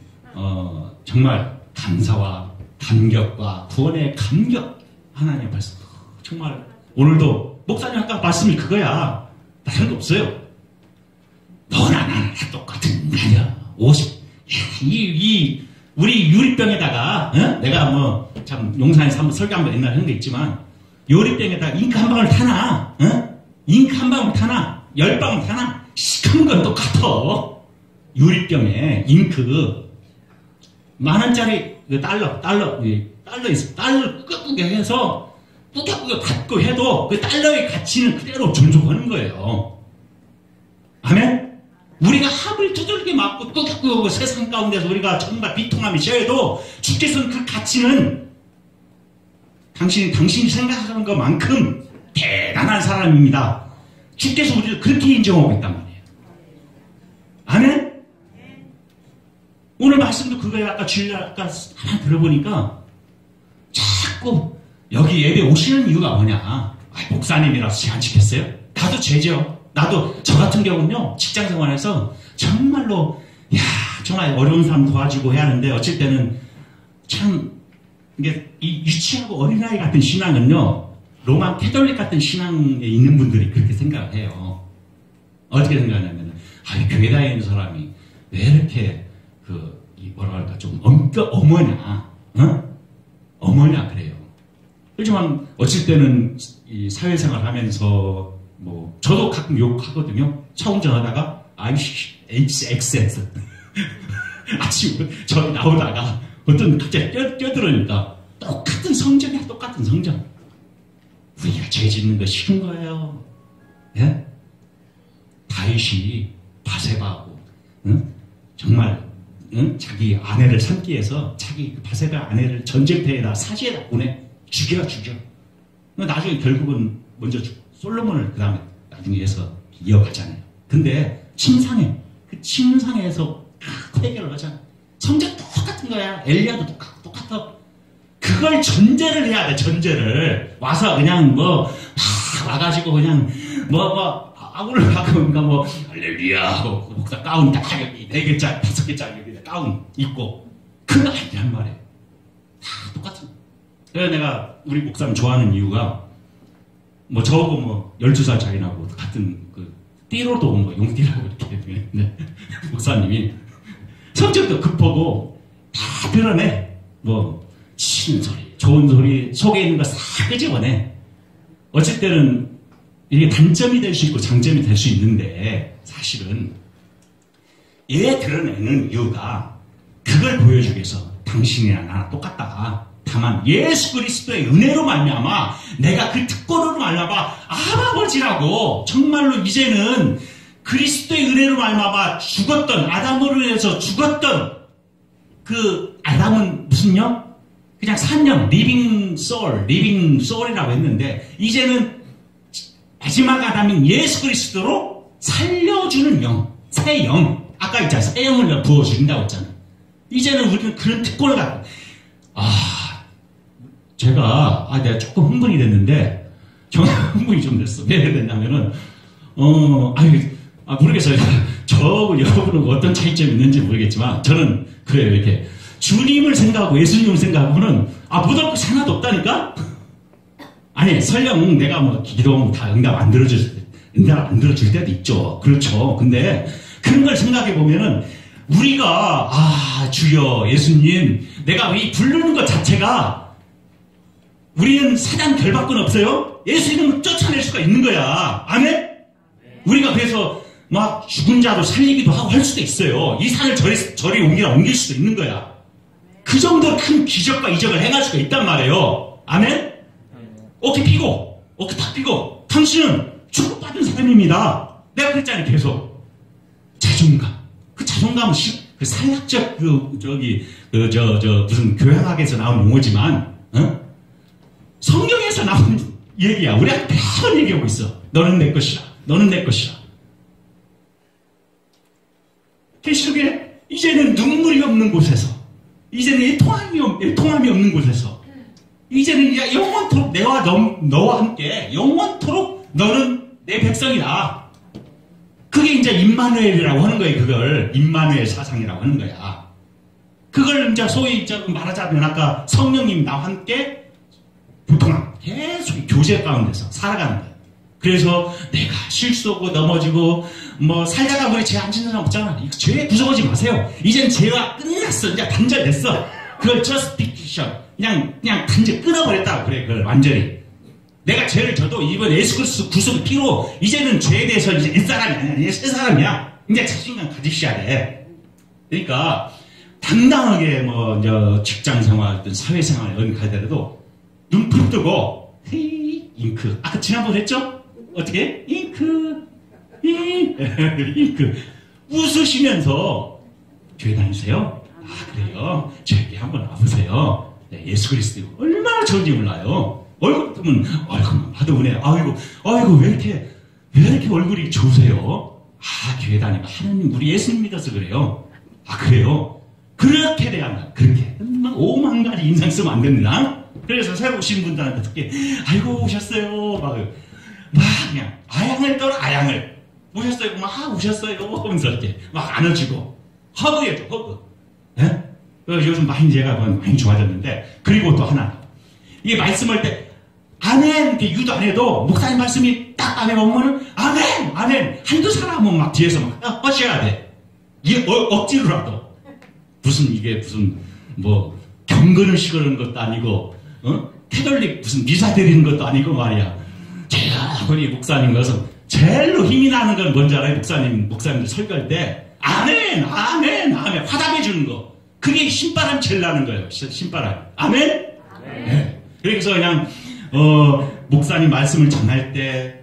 정말 감사와 감격과 구원의 감격 하나님 말씀. 정말 오늘도 목사님 아까 말씀이 그거야. 다른 거 없어요. 너나 나나 똑같은 거야. 50. 우리 유리병에다가 내가 뭐 참 용산에서 한번 설교 한번 옛날에 한 게 있지만 유리병에다가 잉크 한 방울 타나? 잉크 한 방울 타나? 10방울 타나? 시큰 건 똑같아. 유리병에 잉크 10,000원짜리 달러 있어. 달러 끄게 해서 꾸겨 닫고 해도 그 달러의 가치는 그대로 존중하는 거예요. 아멘? 우리가 합을 두들겨 맞고 꾸겨 세상 가운데서 우리가 정말 비통함이 셔도 주께서는 그 가치는 당신이 생각하는 것만큼 대단한 사람입니다. 주께서 우리를 그렇게 인정하고 있단 말이에요. 아멘? 오늘 말씀도 그거예요. 아까 하나 들어보니까 자꾸 여기 예배 오시는 이유가 뭐냐. 목사님이라서 제안 지켰어요? 나도 죄죠. 나도 저 같은 경우는요. 직장 생활에서 정말로 정말 어려운 사람 도와주고 해야 하는데 어쩔 때는 참 이게 이 유치하고 어린아이 같은 신앙은요. 로마 캐톨릭 같은 신앙에 있는 분들이 그렇게 생각을 해요. 어떻게 생각하냐면 교회 다니는 사람이 왜 이렇게 뭐랄까 좀 어머냐 어머냐 그래요. 하지만 어쩔 때는 이 사회생활 하면서 뭐 저도 가끔 욕하거든요. 차 운전하다가 XS 아침에 저기 나오다가 어떤 갑자기 뛰어들으니까 똑같은 성적이야. 똑같은 성적. 우리가 죄 짓는 거 싫은 거예요. 예? 다윗이 바세바하고 정말 자기 아내를 삼기 위해서 자기 바세바 아내를 전쟁터에다 사지에다 보내 죽여. 나중에 결국은 먼저 솔로몬을 그 다음에 나중에 해서 이어가잖아요. 근데 그 침상에서 해결을 하잖아. 성적 똑같은 거야. 엘리야도 똑같아. 그걸 전제를 해야 돼. 전제를 와서 그냥 와가지고 그냥 아무를 하고 할렐루야 하고 목사 가운 딱 4개짜리 5개짜리 가운 입고 그거 아니란 말이에요. 다 똑같은. 그래서 내가 우리 목사님 좋아하는 이유가 저하고 12살 차이 나고 같은 띠로도 용띠라고 이렇게 목사님이 성격도 급하고 다 드러내. 치는 소리, 좋은 소리, 속에 있는 거 싹 끄집어내. 어쩔 때는 이게 단점이 될 수 있고 장점이 될 수 있는데 사실은 얘 드러내는 이유가 그걸 보여주기 위해서 당신이나 나나 똑같다. 다만 예수 그리스도의 은혜로 말미암아 내가 그 특권으로 말미암아 아버지라고 정말로 이제는 그리스도의 은혜로 말미암아 죽었던 아담으로 인해서 죽었던 그 아담은 무슨요? 그냥 산영, 리빙 소울이라고 했는데 이제는 마지막 아담인 예수 그리스도로 살려주는 영, 새 영. 아까 있잖아, 새 영을 부어주린다고 했잖아. 이제는 우리는 그런 특권을 갖고 내가 조금 흥분이 됐는데 정말 흥분이 좀 됐어. 왜 됐냐면은 모르겠어요. 저하고 여러분은 어떤 차이점이 있는지 모르겠지만 저는 그래요. 이렇게 주님을 생각하고 예수님을 생각하고는 못할 것이 하나도 없다니까? 아니 설령 내가 기도하면 다 응답 안 들어줄 때도 있죠. 그렇죠. 근데 그런 걸 생각해 보면은 우리가 주여 예수님 내가 이 부르는 것 자체가 우리는 사단 결박권 없어요? 예수 이름을 쫓아낼 수가 있는 거야. 아멘? 우리가 그래서 죽은 자도 살리기도 하고 할 수도 있어요. 이 산을 저리 옮길 수도 있는 거야. 그 정도로 큰 기적과 이적을 행할 수가 있단 말이에요. 아멘? 어깨 탁 펴고 당신은 축복받은 사람입니다. 내가 그랬잖아요. 계속 자존감. 그 자존감은 그 사회학적 무슨 교양학에서 나온 용어지만 성경에서 나온 얘기야. 우리한테 매번 얘기하고 있어. 너는 내 것이라. 너는 내 것이라. 계시록에 이제는 눈물이 없는 곳에서 이제는 통함이 없는 곳에서 이제는 이제 영원토록 너와 함께 영원토록 너는 내 백성이다. 그게 이제 임마누엘이라고 하는 거예요. 그걸 임마누엘 사상이라고 하는 거야. 그걸 이제 소위 말하자면 아까 성령님 나와 함께 보통 계속 교제 가운데서 살아가는 거예요. 그래서 내가 실수하고 넘어지고 뭐 살다가 우리 죄 안 짓는 사람 없잖아. 이거 죄에 구속하지 마세요. 이젠 죄가 끝났어. 이제 단절됐어. 그걸 justification 그냥 단절 끊어버렸다. 그래 그걸 완전히. 내가 죄를 져도 이번 예수 그리스도 구속의 피로 이제는 죄에 대해서 이제 옛사람이 아니야. 이제 새사람이야. 이제 자신감 가지셔야 돼. 그러니까 당당하게 뭐 이제 직장생활, 사회생활 어디 가더라도 눈 부릅뜨고 헤이 잉크. 아까 지난번에 했죠? 어떻게? 잉크. 웃으시면서 교회 다니세요? 아 그래요? 저에게 한번 와보세요. 네, 예수 그리스도 얼마나 좋은지 몰라요. 얼굴 보면 얼굴만 봐도 은혜. 아이고 왜 이렇게 얼굴이 좋으세요? 아 교회 다니면 하나님 우리 예수님 믿어서 그래요. 아 그래요? 그렇게 돼야 한다. 그렇게 막 5만 가지 인상 쓰면 안 됩니다. 그래서 새로 오신 분들한테 특히 아이고 오셨어요. 막 그냥 아양을 떨어 아양을 오셨어요. 막 오셨어요. 하면서 이렇게 막 안아주고 허그해줘 허그. 예? 요즘 많이 제가 많이 좋아졌는데 그리고 또 하나 이게 말씀할 때 아멘 이렇게 유도 안 해도 목사님 말씀이 딱 안에 오면은 아멘 한두 사람은 막 뒤에서 막 하셔야 돼. 이게 억지로라도 이게 무슨 뭐 경건을 시끄러는 것도 아니고 캐톨릭 무슨 미사 드리는 것도 아니고 말이야. 제가 우리 목사님 가서 제일로 힘이 나는 건 뭔지 알아요? 목사님들 설교할 때 아멘 화답해 주는 거. 그게 신바람 제일 나는 거예요. 신바람. 아멘? 네. 그래서 그냥 목사님 말씀을 전할 때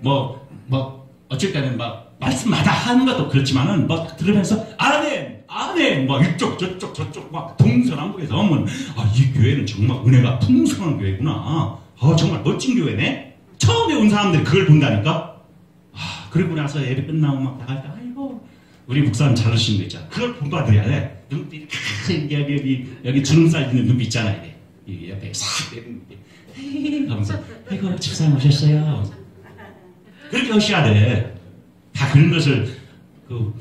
어쩔 때는 막 말씀마다 하는 것도 그렇지만은 막 들으면서 아멘 막 이쪽 저쪽 막 동서남북에서 오면 이 교회는 정말 은혜가 풍성한 교회구나. 정말 멋진 교회네. 처음에 온 사람들이 그걸 본다니까. 그리고 나서 예배 끝나고 막 나갈 때 아이고 우리 목사님 잘하시는 거 있잖아. 그걸 본받아야 돼. 눈빛이 여기 주름살 있는 눈빛 있잖아. 이게 옆에 싹 내리는 하면서 아이고 집사님 오셨어요. 그렇게 하셔야 돼. 다 그런 것을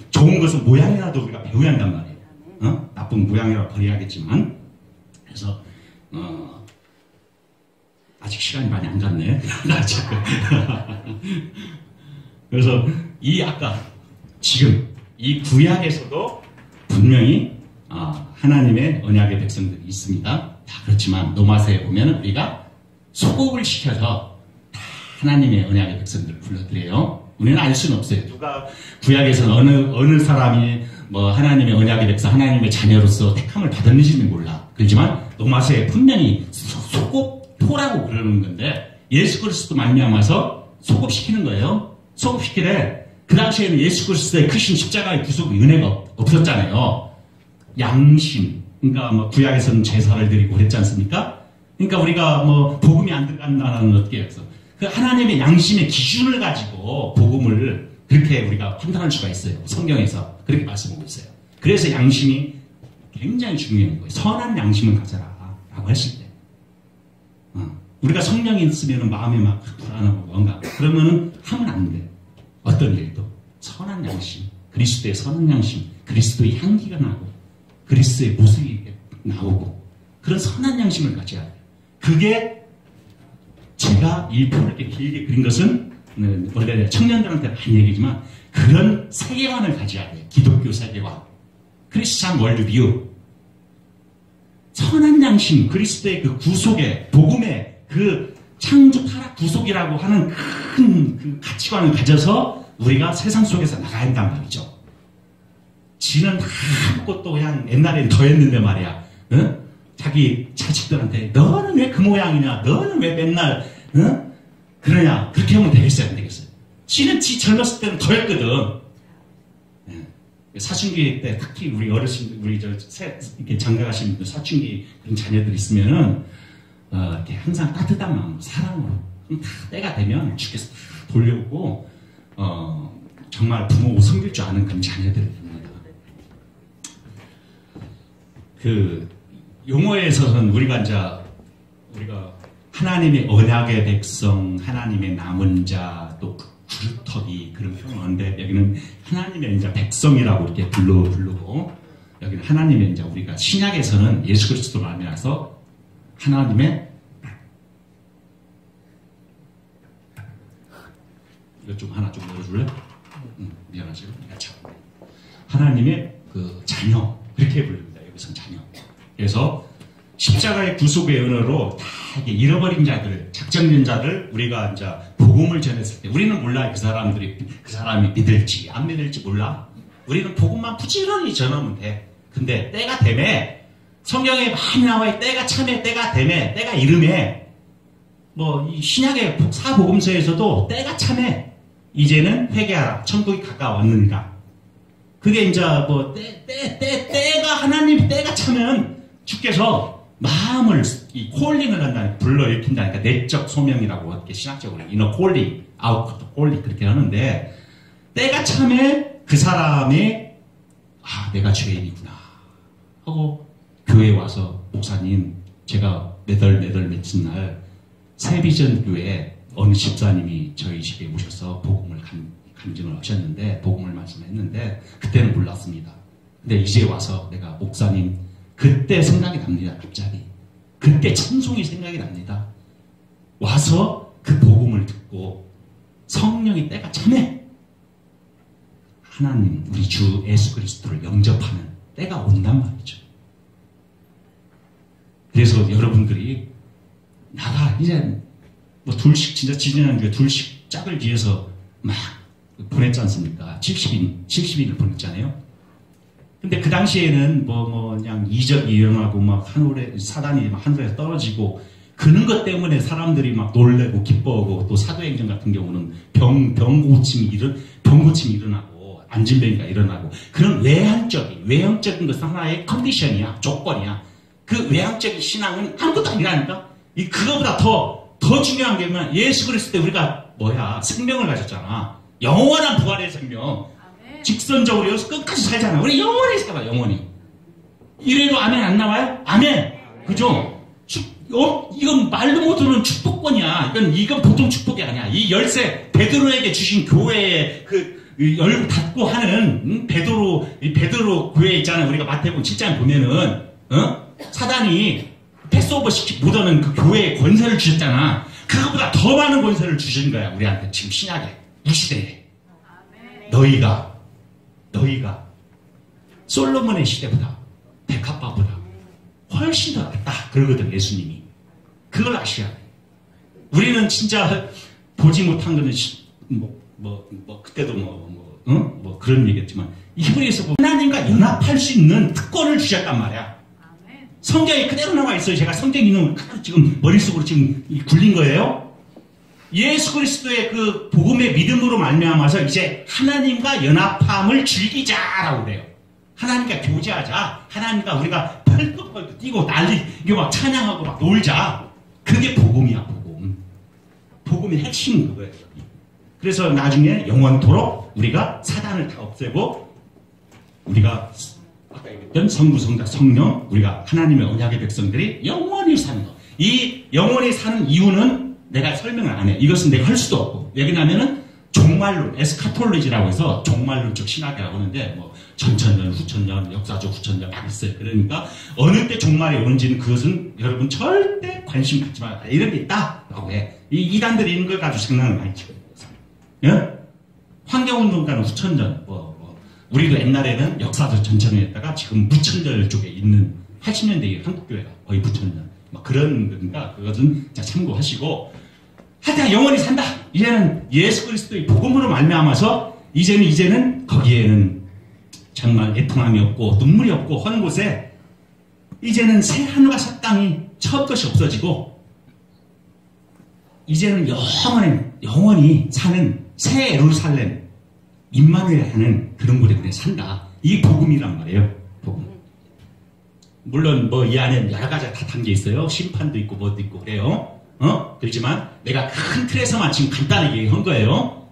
좋은 것은 모양이라도 우리가 배워야 한단 말이에요. 나쁜 모양이라도 버려야겠지만. 그래서 아직 시간이 많이 안 갔네. 그래서 아까 지금 이 구약에서도 분명히 하나님의 언약의 백성들이 있습니다. 다 그렇지만 노마서에 보면 우리가 소곡을 시켜서 다 하나님의 언약의 백성들을 불러드려요. 우리는 알 수는 없어요. 누가 구약에서는 어느 사람이 뭐 하나님의 언약의 백성, 하나님의 자녀로서 택함을 받았는지는 몰라. 그렇지만 노마서에 분명히 소곡토라고 그러는 건데 예수 그리스도 말미암아서 소곡시키는 거예요. 소곡시키래. 그 당시에는 예수 그리스도의 크신 십자가의 구속의 은혜가 없었잖아요. 양심. 그러니까 뭐 구약에서는 제사를 드리고 그랬지 않습니까? 그러니까 우리가 뭐 복음이 안 들어간다는 어떻게 해서 그 하나님의 양심의 기준을 가지고 복음을 그렇게 우리가 판단할 수가 있어요. 성경에서 그렇게 말씀하고 있어요. 그래서 양심이 굉장히 중요한 거예요. 선한 양심을 가져라 라고 했을 때 우리가 성령이 있으면 마음이 막 불안하고 뭔가 그러면은 하면 안 돼. 어떤 일도 선한 양심, 그리스도의 선한 양심, 그리스도의 향기가 나고 그리스도의 모습이 나오고 그런 선한 양심을 가져야 돼요. 그게 제가 이 표를 이렇게 길게 그린 것은 원래 청년들한테 많이 얘기지만 그런 세계관을 가져야 돼요. 기독교 세계관. 크리스찬 월드뷰. 선한 양심, 그리스도의 그 구속의 복음의 그 창조 타락 구속이라고 하는 큰 그 가치관을 가져서 우리가 세상 속에서 나가야 한단 말이죠. 지는 아무것도 그냥 옛날엔 더 했는데 말이야. 자기 자식들한테 너는 왜 그 모양이냐? 너는 왜 맨날 그러냐? 그렇게 하면 되겠어요? 안 되겠어요? 지는 지 젊었을 때는 더 했거든. 사춘기 때 특히 우리 어르신들, 우리 이렇게 장가가신 분들 사춘기 그런 자녀들 있으면은 이렇게 항상 따뜻한 마음, 사랑으로 다 때가 되면 주께서 다 돌려오고 정말 부모 섬길 줄 아는 그런 자녀들이 됩니다. 그 용어에 있어서는 우리가 하나님의 언약의 백성, 하나님의 남은 자, 또 구루터기 그런 표현인데 여기는 하나님의 이제 백성이라고 이렇게 부르고 여기는 하나님의 이제 우리가 신약에서는 예수 그리스도 말미암아서 하나님의 이거 좀 하나 좀 넣어줄래? 미안하시고 참 하나님의 그 자녀 그렇게 부릅니다. 여기서는 자녀. 그래서 십자가의 구속의 은혜로 다 이게 잃어버린 자들, 작정된 자들 우리가 이제 복음을 전했을 때 우리는 몰라 그 사람이 믿을지 안 믿을지 몰라. 우리는 복음만 부지런히 전하면 돼. 근데 때가 되매 성경에 많이 나와요. 때가 참에 때가 되매 때가 이름에 뭐 이 신약의 사복음서에서도 때가 참에 이제는 회개하라 천국이 가까웠느니라. 그게 이제 뭐 때가 하나님 때가 차면 주께서 마음을 이 콜링을 한다니까 불러일으킨다니까 내적 소명이라고 이렇게 신학적으로 이너 콜링, 아웃 콜링 그렇게 하는데 때가 참에 그 사람이 내가 죄인이구나 하고 교회에 와서 목사님 제가 매달 며칠 날 세비전 교회에 어느 집사님이 저희 집에 오셔서 복음을 간증을 하셨는데 복음을 말씀했는데 그때는 몰랐습니다. 근데 이제 와서 내가 목사님 그때 생각이 납니다. 갑자기 그때 찬송이 생각이 납니다. 와서 그 복음을 듣고 성령이 때가 참해 하나님 우리 주 예수 그리스도를 영접하는 때가 온단 말이죠. 그래서 여러분들이 나가 이제 뭐 둘씩 진짜 지지난주에 둘씩 짝을 지어서 막 보냈지 않습니까? 70일을 보냈잖아요. 근데 그 당시에는 그냥 이적이 일어나고 막 사단이 막 하늘에 떨어지고 그런 것 때문에 사람들이 막 놀래고 기뻐하고 또 사도행전 같은 경우는 병고침이 일어나고 안진병이가 일어나고 그런 외형적인 것은 하나의 컨디션이야 조건이야. 그 외형적인 신앙은 아무것도 아니라니까. 그거보다 더 중요한 게 뭐냐 예수 그리스도 때 우리가 생명을 가졌잖아. 영원한 부활의 생명. 직선적으로 여기서 끝까지 살잖아. 우리 영원히 살아, 영원히. 이래도 아멘 안 나와요? 아멘. 그죠? 이건 말도 못하는 축복권이야. 이건 보통 축복이 아니야. 이 열쇠, 베드로에게 주신 교회의 열고 닫고 하는, 베드로 교회 있잖아요. 우리가 마태복음 7장 보면은, 사단이 패스오버 못하는 그 교회에 권세를 주셨잖아. 그거보다 더 많은 권세를 주신 거야. 우리한테 지금 신약에. 이 시대에. 너희가 솔로몬의 시대보다 백합화보다 훨씬 더 낫다 그러거든 예수님이. 그걸 아셔야 돼. 우리는 진짜 보지 못한 거는 그때도 그런 얘기했지만 히브리에서 보면 하나님과 연합할 수 있는 특권을 주셨단 말이야. 성경에 그대로 나와 있어요. 제가 성경 있는 거 지금 머릿속으로 지금 굴린 거예요. 예수 그리스도의 그 복음의 믿음으로 말미암아서 이제 하나님과 연합함을 즐기자라고 그래요. 하나님과 교제하자. 하나님과 우리가 펄떡펄떡 뛰고 이거 막 찬양하고 막 놀자. 그게 복음이야, 복음. 복음의 핵심은 그거예요. 그래서 나중에 영원토록 우리가 사단을 다 없애고 우리가 아까 얘기했던 성부, 성령, 우리가 하나님의 언약의 백성들이 영원히 사는 거. 이 영원히 사는 이유는 내가 설명을 안 해. 이것은 내가 할 수도 없고. 왜냐하면은 종말론, 에스카톨로지라고 해서 종말론적 신학이라고 하는데 전천년, 후천년, 역사적 후천년 막 있어요. 그러니까 어느 때 종말이 오는지는 그것은 여러분 절대 관심 갖지 마라. 이런 게 있다라고 해. 이 이단들이 있는 걸 가지고 장난을 많이 치고. 예? 환경운동가는 후천년, 우리도 옛날에는 역사적 전천년에다가 지금 무천년 쪽에 있는 80년대의 한국교회가 거의 무천년. 그런 거니까 그것은 참고하시고 하여튼 영원히 산다. 이제는 예수 그리스도의 복음으로 말미암아서 이제는 거기에는 정말 애통함이 없고 눈물이 없고 하는 곳에 이제는 새 하늘과 새 땅이 첫 것이 없어지고 이제는 영원히 사는 새 예루살렘 임마누엘 하는 그런 곳에 그냥 산다. 이 복음이란 말이에요. 복음. 물론 이 안에 여러 가지가 다 담겨 있어요. 심판도 있고 뭐도 있고 그래요. 그렇지만 내가 큰 틀에서만 지금 간단하게 얘기한 거예요.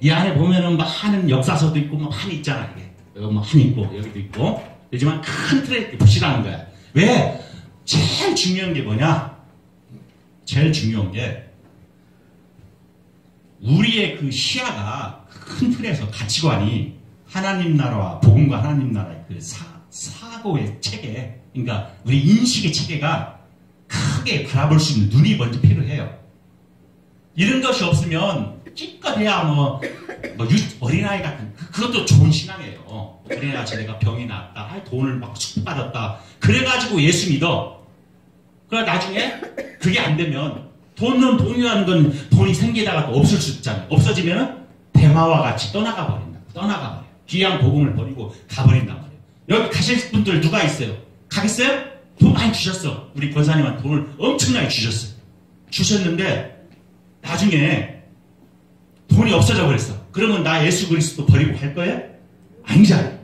이 안에 보면은 하는 역사서도 있고 많이 있잖아. 이게 많이 있고 여기도 있고. 그렇지만 큰 틀에 보시라는 거야. 왜? 제일 중요한 게 뭐냐? 제일 중요한 게 우리의 그 시야가 큰 틀에서 가치관이 하나님 나라와 복음과 하나님 나라의 그 사고의 체계, 그러니까 우리 인식의 체계가 크게 바라볼 수 있는 눈이 먼저 필요해요. 이런 것이 없으면 찌껏해야 어린아이 같은, 그것도 좋은 신앙이에요. 어린아이가 내가 병이 났다, 돈을 막 축복받았다, 그래가지고 예수 믿어. 그래 나중에 그게 안 되면 돈은 돈이라는 건 돈이 생기다가 또 없을 수 있잖아요. 없어지면 대마와 같이 떠나가 버린다. 떠나가 버려요. 귀한 복음을 버리고 가버린단 말이에요. 여기 가실 분들 누가 있어요? 가겠어요? 돈 많이 주셨어. 우리 권사님한테 돈을 엄청나게 주셨어요. 주셨는데 나중에 돈이 없어져 버렸어. 그러면 나 예수 그리스도 버리고 갈 거예요? 아니잖아요.